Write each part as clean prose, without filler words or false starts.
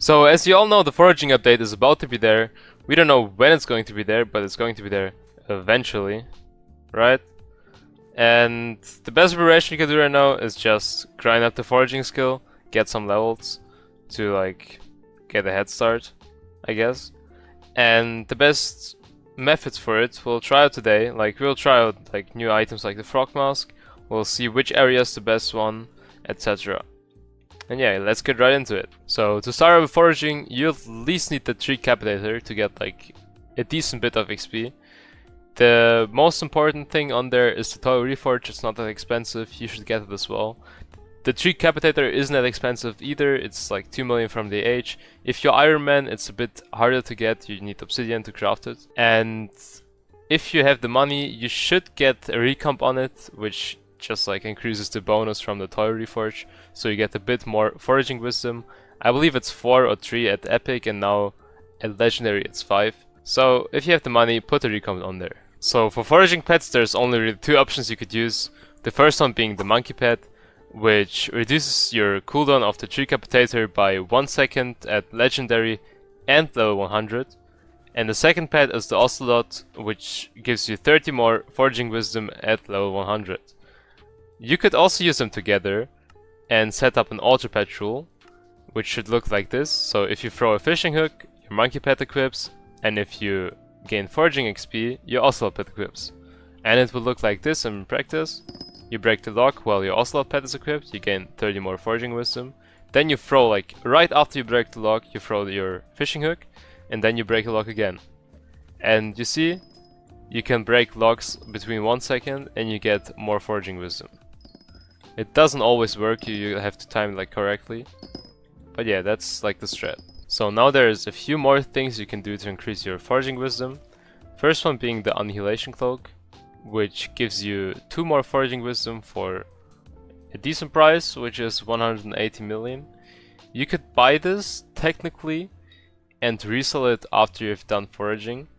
So as you all know, the foraging update is about to be there. We don't know when it's going to be there, but it's going to be there eventually, right? And the best preparation you can do right now is just grind up the foraging skill, get some levels to like get a head start, I guess. And the best methods for it we'll try out today. Like we'll try out like new items like the frog mask. We'll see which area is the best one, etc. And yeah, let's get right into it. So to start with foraging, you at least need the tree capitator to get like a decent bit of XP. The most important thing on there is the toy reforge. It's not that expensive, you should get it as well. The tree capitator isn't that expensive either, it's like 2 million from the age. If you're Iron Man, it's a bit harder to get, you need obsidian to craft it. And if you have the money, you should get a recomp on it, which just like increases the bonus from the toy reforge, so you get a bit more foraging wisdom. I believe it's 4 or 3 at epic, and now at legendary it's 5. So if you have the money, put a recomp on there. So for foraging pets, there's only really 2 options you could use. The first one being the monkey pet, which reduces your cooldown of the tree capitator by 1 second at legendary and level 100. And the second pet is the ocelot, which gives you 30 more foraging wisdom at level 100. You could also use them together and set up an alter pet rule, which should look like this. So if you throw a fishing hook, your monkey pet equips, and if you gain foraging XP, your ocelot pet equips. And it will look like this in practice. You break the lock while your ocelot pet is equipped, you gain 30 more foraging wisdom. Then you throw, like right after you break the lock, you throw your fishing hook, and then you break the lock again. And you see, you can break locks between 1 second and you get more foraging wisdom. It doesn't always work, you have to time it like correctly. But yeah, that's like the strat. So now there's a few more things you can do to increase your foraging wisdom. First one being the Annihilation Cloak, which gives you 2 more foraging wisdom for a decent price, which is 180 million. You could buy this technically and resell it after you've done foraging,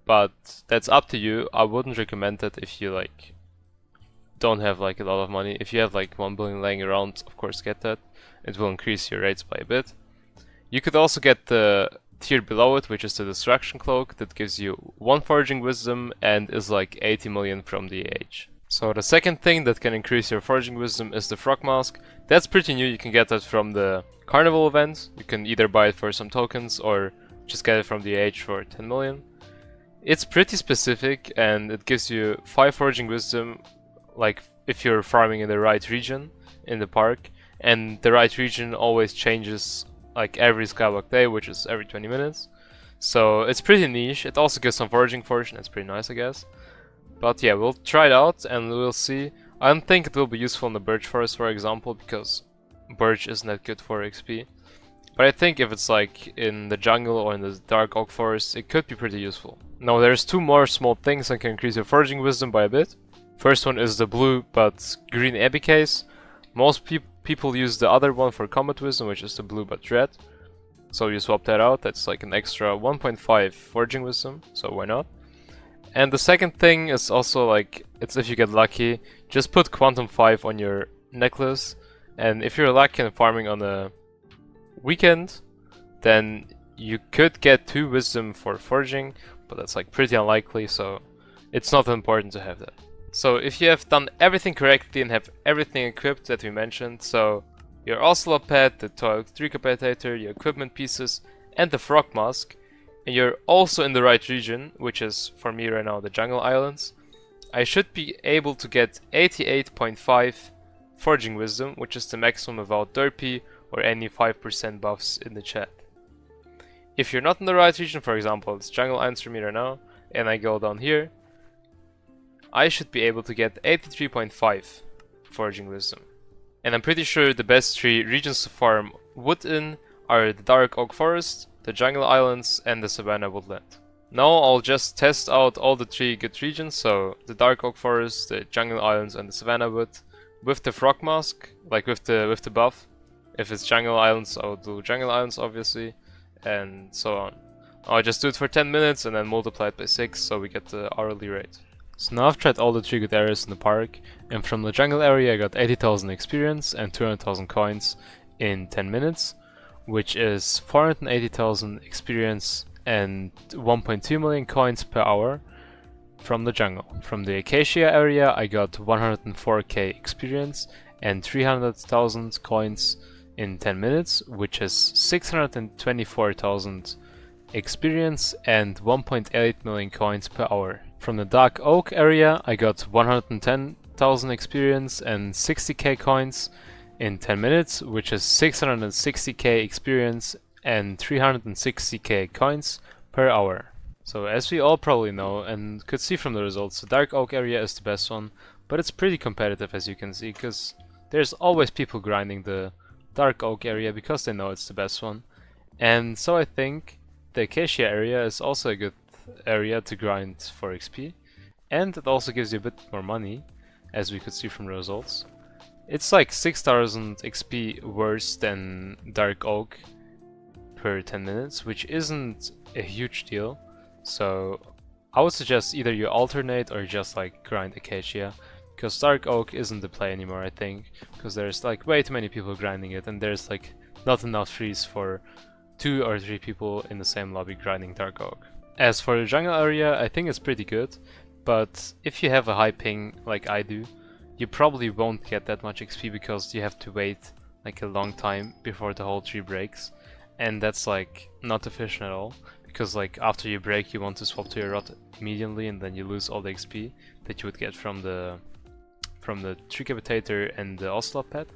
but that's up to you. I wouldn't recommend it if you like don't have like a lot of money. If you have like 1 billion laying around, of course get that. It will increase your rates by a bit. You could also get the tier below it, which is the Destruction Cloak, that gives you 1 foraging wisdom and is like 80 million from the age. So the second thing that can increase your foraging wisdom is the frog mask. That's pretty new, you can get that from the carnival event. You can either buy it for some tokens or just get it from the age for 10 million. It's pretty specific and it gives you 5 foraging wisdom, like if you're farming in the right region in the park, and the right region always changes like every Skyblock day, which is every 20 minutes. So it's pretty niche. It also gives some foraging fortune, that's pretty nice I guess. But yeah, we'll try it out and we'll see. I don't think it will be useful in the birch forest, for example, because birch isn't that good for XP. But I think if it's like in the jungle or in the dark oak forest, it could be pretty useful. Now there's 2 more small things that can increase your foraging wisdom by a bit. First one is the blue but green Abbey case. Most people use the other one for combat wisdom, which is the blue but red. So you swap that out, that's like an extra 1.5 foraging wisdom, so why not? And the second thing is also like, it's if you get lucky, just put Quantum 5 on your necklace, and if you're lucky and farming on a weekend, then you could get 2 wisdom for foraging, but that's like pretty unlikely, so it's not important to have that. So if you have done everything correctly and have everything equipped that we mentioned, so your ocelot pet, the toy tree capitator, your equipment pieces, and the frog mask, and you're also in the right region, which is for me right now the jungle islands, I should be able to get 88.5 foraging wisdom, which is the maximum without derpy or any 5% buffs in the chat. If you're not in the right region, for example it's jungle islands for me right now, and I go down here, I should be able to get 83.5 foraging wisdom. And I'm pretty sure the best 3 regions to farm wood in are the dark oak forest, the jungle islands, and the savanna woodland. Now I'll just test out all the 3 good regions, so the dark oak forest, the jungle islands, and the savanna wood, with the frog mask, like with the buff. If it's jungle islands, I'll do jungle islands obviously, and so on. I'll just do it for 10 minutes and then multiply it by 6, so we get the hourly rate. So now I've tried all the 3 good areas in the park, and from the jungle area I got 80,000 experience and 200,000 coins in 10 minutes, which is 480,000 experience and 1.2 million coins per hour from the jungle. From the Acacia area I got 104k experience and 300,000 coins in 10 minutes, which is 624,000 experience and 1.8 million coins per hour. From the Dark Oak area I got 110,000 experience and 60k coins in 10 minutes, which is 660k experience and 360k coins per hour. So as we all probably know and could see from the results, the Dark Oak area is the best one, but it's pretty competitive as you can see, because there's always people grinding the Dark Oak area because they know it's the best one. And so I think the Acacia area is also a good area to grind for XP, and it also gives you a bit more money, as we could see from the results. It's like 6,000 XP worse than Dark Oak per 10 minutes, which isn't a huge deal. So I would suggest either you alternate or just like grind Acacia, because Dark Oak isn't the play anymore, I think, because there's like way too many people grinding it, and there's like not enough trees for 2 or 3 people in the same lobby grinding Dark Oak. As for the jungle area, I think it's pretty good, but if you have a high ping like I do, you probably won't get that much XP because you have to wait like a long time before the whole tree breaks, and that's like not efficient at all, because like after you break you want to swap to your rod immediately, and then you lose all the XP that you would get from the tree cavitator and the ocelot pet.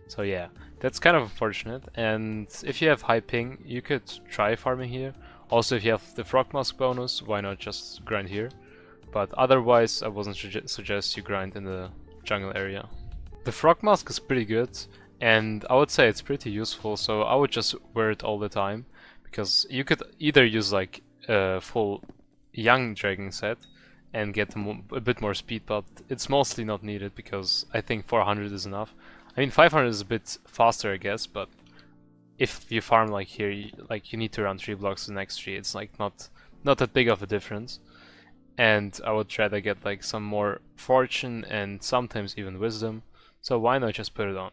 So yeah, that's kind of unfortunate, and if you have high ping you could try farming here. Also, if you have the frog mask bonus, why not just grind here? But otherwise I wouldn't suggest you grind in the jungle area. The frog mask is pretty good, and I would say it's pretty useful, so I would just wear it all the time, because you could either use like a full young dragon set and get a bit more speed, but it's mostly not needed because I think 400 is enough. I mean 500 is a bit faster I guess, but if you farm like here, you need to run 3 blocks to the next tree. It's like not that big of a difference. And I would try to get like some more fortune and sometimes even wisdom, so why not just put it on.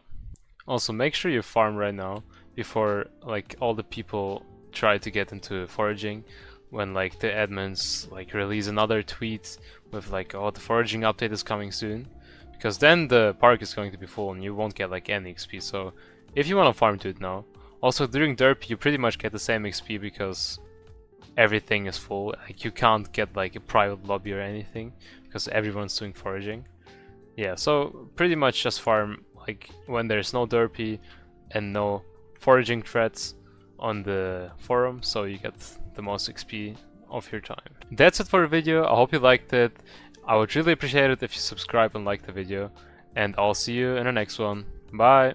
Also make sure you farm right now before like all the people try to get into foraging, when like the admins like release another tweet with like, oh, the foraging update is coming soon, because then the park is going to be full and you won't get like any XP. So if you want to farm to it now. Also during derp you pretty much get the same XP because everything is full. Like you can't get like a private lobby or anything because everyone's doing foraging. Yeah, so pretty much just farm like when there's no derpy and no foraging threats on the forum, so you get the most XP of your time. That's it for the video. I hope you liked it. I would really appreciate it if you subscribe and like the video, and I'll see you in the next one. Bye!